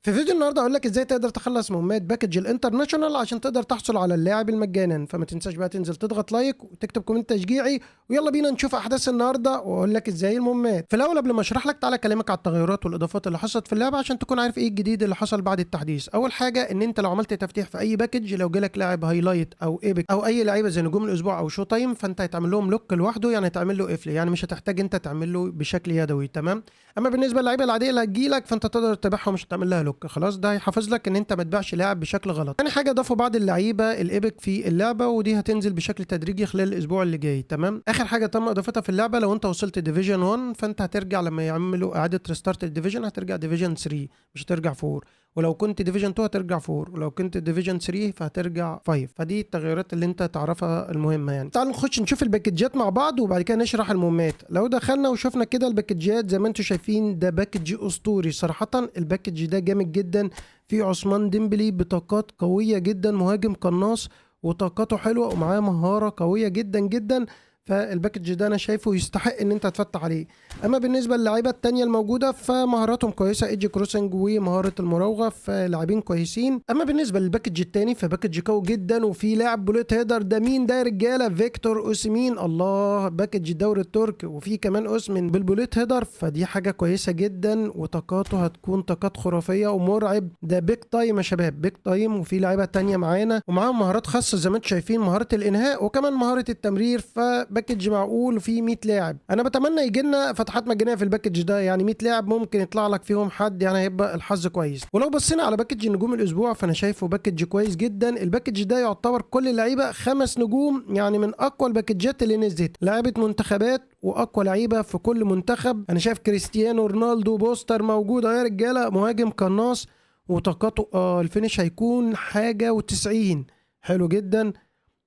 في فيديو النهارده هقول لك ازاي تقدر تخلص مهمات باكج الانترناشونال عشان تقدر تحصل على اللاعب المجانا. فما تنساش بقى تنزل تضغط لايك وتكتب كومنت تشجيعي، ويلا بينا نشوف احداث النهارده واقول لك ازاي المهمات. في الاول قبل ما اشرح لك تعالى اكلمك على التغيرات والاضافات اللي حصلت في اللعبه عشان تكون عارف ايه الجديد اللي حصل بعد التحديث. اول حاجه ان انت لو عملت تفتيح في اي باكج، لو جالك لاعب هايلايت او ايبك او اي لعيبه زي نجوم الاسبوع او شو تايم، فانت هيتعمل لهم لوك لوحده، يعني هتعمل له قفل، يعني مش هتحتاج انت تعمل له بشكل يدوي. تمام. اما بالنسبه للعيبه العاديه اللي هتجيلك فانت تقدر تتابعها ومش هتعمل لها لوك، خلاص. ده هيحافظ لك ان انت ما تبيعش لاعب بشكل غلط. تاني حاجه ضافوا بعض اللعيبه الايبك في اللعبه، ودي هتنزل بشكل تدريجي خلال الاسبوع اللي جاي. تمام. اخر حاجه تم اضافتها في اللعبه، لو انت وصلت ديفيجن 1 فانت هترجع لما يعملوا اعاده ريستارت الديفيجن هترجع ديفيجن 3، مش هترجع 4. ولو كنت ديفيجن 2 هترجع 4، ولو كنت ديفيجن 3 فهترجع 5. فدي التغيرات اللي انت تعرفها المهمه يعني. تعالوا نخش نشوف الباكجات مع بعض وبعد كده نشرح المهمات. لو دخلنا وشفنا كده الباكجات زي ما انتم شايفين، ده باكج اسطوري صراحه. الباكج ده جامد جدا، في عثمان ديمبلي بطاقات قويه جدا، مهاجم قناص وطاقاته حلوه ومعاه مهاره قويه جدا جدا. فالباكج ده انا شايفه يستحق ان انت تفتح عليه. اما بالنسبه للعيبه التانية الموجوده فمهاراتهم كويسه، ايدج كروسنج ومهاره المراوغه، فلاعبين كويسين. اما بالنسبه للباكج التاني فباكج قوي جدا، وفي لاعب بوليت هيدر، ده مين ده يا رجاله؟ فيكتور اوسيمين، الله، باكج الدوري التركي، وفي كمان اوسمين بالبوليت هيدر، فدي حاجه كويسه جدا، وطاقاته هتكون طاقات خرافيه ومرعب. ده بيك تايم يا شباب، بيك تايم. وفي لعيبه تانية معانا ومعاهم مهارات خاصه زي ما انتم شايفين، مهاره الانهاء وكمان مهاره التمرير. فباكج معقول وفي 100 لاعب. انا بتمنى يجي لنا فتحات مجانيه في الباكج ده، يعني 100 لاعب ممكن يطلع لك فيهم حد، يعني هيبقى الحظ كويس. ولو بصينا على باكج نجوم الاسبوع فانا شايفه باكج كويس جدا. الباكج ده يعتبر كل اللعيبه 5 نجوم، يعني من اقوى الباكجات اللي نزلت، لعيبه منتخبات واقوى لعيبه في كل منتخب. انا شايف كريستيانو رونالدو بوستر موجوده يا رجاله، مهاجم قناص وطاقته الفينش هيكون حاجه و90، حلو جدا.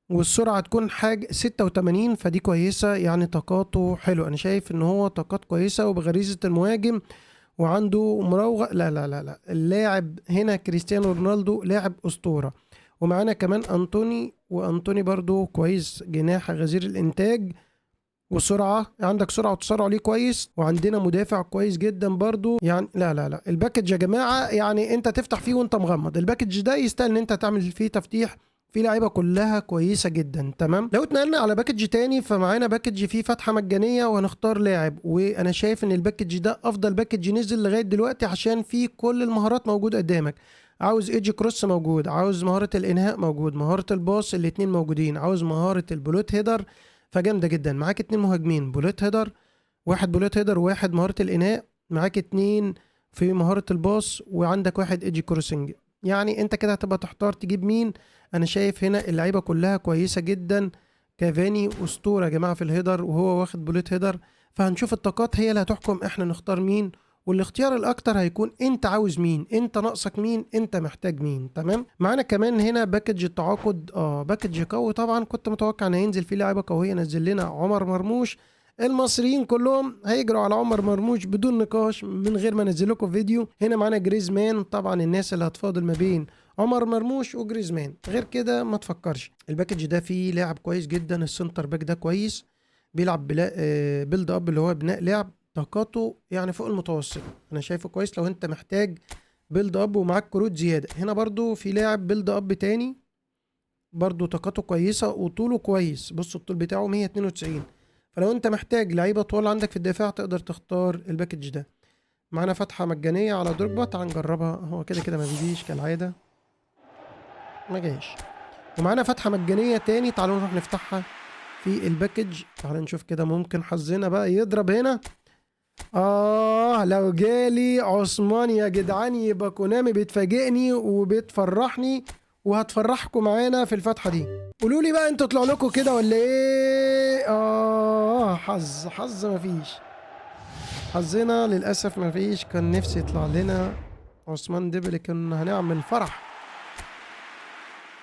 والسرعه تكون حاجه 86، فدي كويسه، يعني طاقاته حلو. انا شايف ان هو طاقات كويسه وبغريزه المهاجم وعنده مراوغه. لا لا لا لا، اللاعب هنا كريستيانو رونالدو لاعب اسطوره. ومعانا كمان انطوني، وانطوني برضو كويس، جناح غزير الانتاج وسرعه، عندك سرعه وتسارع ليه كويس. وعندنا مدافع كويس جدا برضو، يعني لا لا لا، الباكج يا جماعه يعني انت تفتح فيه وانت مغمض. الباكج ده يستاهل ان انت تعمل فيه تفتيح، في لعيبه كلها كويسه جدا. تمام. لو اتنقلنا على باكج تاني فمعانا باكج فيه فتحه مجانيه وهنختار لاعب، وانا شايف ان الباكج ده افضل باكج نزل لغايه دلوقتي عشان فيه كل المهارات موجوده قدامك. عاوز ايدج كروس موجود، عاوز مهاره الانهاء موجود، مهاره الباص الاتنين موجودين، عاوز مهاره البلوت هيدر، فجامده جدا. معاك 2 مهاجمين بوليت هيدر، واحد بوليت هيدر وواحد مهاره الانهاء، معاك 2 في مهاره الباص، وعندك واحد ايدج كروسنج. يعني انت كده هتبقى تحتار تجيب مين. انا شايف هنا اللعيبه كلها كويسه جدا. كافاني اسطوره يا جماعه في الهيدر وهو واخد بوليت هيدر. فهنشوف الطاقات هي اللي هتحكم احنا نختار مين، والاختيار الاكتر هيكون انت عاوز مين، انت ناقصك مين، انت محتاج مين. تمام. معانا كمان هنا باكج التعاقد، باكج قوي طبعا، كنت متوقع ان هينزل فيه لعيبه قويه. نزل لنا عمر مرموش، المصريين كلهم هيجروا على عمر مرموش بدون نقاش من غير ما انزل لكم فيديو. هنا معانا جريزمان، طبعا الناس اللي هتفاضل ما بين عمر مرموش وجريزمان، غير كده ما تفكرش. الباكج ده فيه لاعب كويس جدا، السنتر باك ده كويس، بيلعب بلا بيلد اب اللي هو بناء لعب، طاقاته يعني فوق المتوسط. انا شايفه كويس لو انت محتاج بيلد اب ومعاك كروت زياده. هنا برضو في لاعب بيلد اب تاني برضو طاقته كويسه وطوله كويس، بص الطول بتاعه 192. فلو انت محتاج لعيبه طوال عندك في الدفاع تقدر تختار الباكج ده. معانا فتحه مجانيه على دروجبا، تعال نجربها، هو كده كده ما بيجيش كالعاده، ما جايش. ومعانا فتحه مجانيه تاني، تعالوا نروح نفتحها في الباكج. تعالوا نشوف كده، ممكن حظنا بقى يضرب هنا. لو جالي عثمان يا جدعان يبقى كونامي بتفاجئني وبتفرحني، وهتفرحكم معانا في الفتحة دي. قولوا لي بقى انتوا طلع لكم كده ولا ايه؟ حظ مفيش، حظنا للاسف مفيش. كان نفسي يطلع لنا عثمان ديبلي، كنا هنعمل فرح.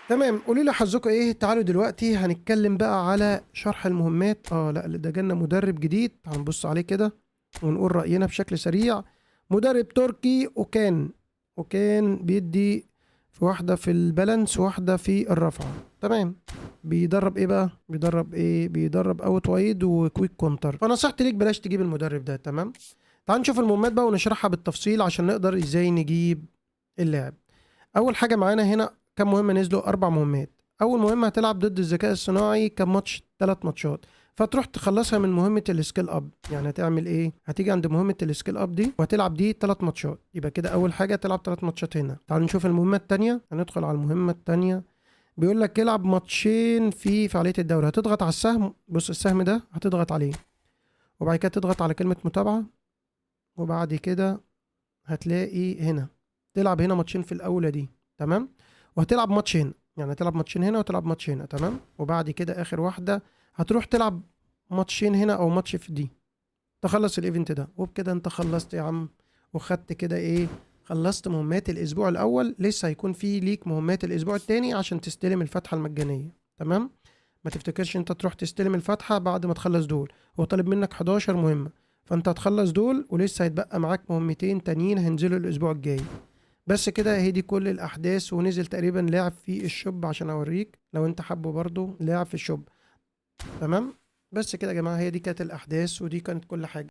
تمام، قولوا لي حظكم ايه. تعالوا دلوقتي هنتكلم بقى على شرح المهمات. لا ده جالنا مدرب جديد، هنبص عليه كده ونقول رأينا بشكل سريع. مدرب تركي، وكان بيدي في واحدة في البالانس وواحدة في الرفع. تمام. بيدرب ايه بقى؟ بيدرب اوت وايد وكويك كونتر. فنصيحتي ليك بلاش تجيب المدرب ده. تمام. تعال نشوف المهمات بقى ونشرحها بالتفصيل عشان نقدر ازاي نجيب اللاعب. اول حاجه معانا هنا كم مهمه نزلوا؟ 4 مهمات. اول مهمه هتلعب ضد الذكاء الصناعي كم ماتش؟ 3 ماتشات. فتروح تخلصها من مهمه السكيل اب. يعني هتعمل ايه؟ هتيجي عند مهمه السكيل اب دي وهتلعب دي 3 ماتشات. يبقى كده اول حاجه تلعب 3 ماتشات هنا. تعالوا نشوف المهمه الثانيه. هندخل على المهمه الثانيه. بيقول لك العب ماتشين في فعاليه الدوري. هتضغط على السهم. بص السهم ده هتضغط عليه وبعد كده تضغط على كلمه متابعه وبعد كده هتلاقي هنا تلعب هنا ماتشين في الاولى دي. تمام. وهتلعب ماتش هنا. يعني هتلعب ماتشين هنا وتلعب ماتش هنا. تمام. وبعد كده اخر واحده هتروح تلعب ماتشين هنا او ماتش في دي. تخلص الايفنت ده وبكده انت خلصت يا عم. وخدت كده ايه؟ خلصت مهمات الاسبوع الاول. لسه هيكون في ليك مهمات الاسبوع التاني عشان تستلم الفتحه المجانيه. تمام. ما تفتكرش انت تروح تستلم الفتحه بعد ما تخلص دول. هو طالب منك 11 مهمه. فانت هتخلص دول ولسه هيتبقى معاك مهمتين تانيين هينزلوا الاسبوع الجاي. بس كده هي دي كل الاحداث. ونزل تقريبا لاعب في الشوب عشان اوريك لو انت حابه برضو لاعب في الشوب. تمام. بس كده يا جماعه هي دي كانت الاحداث ودي كانت كل حاجه.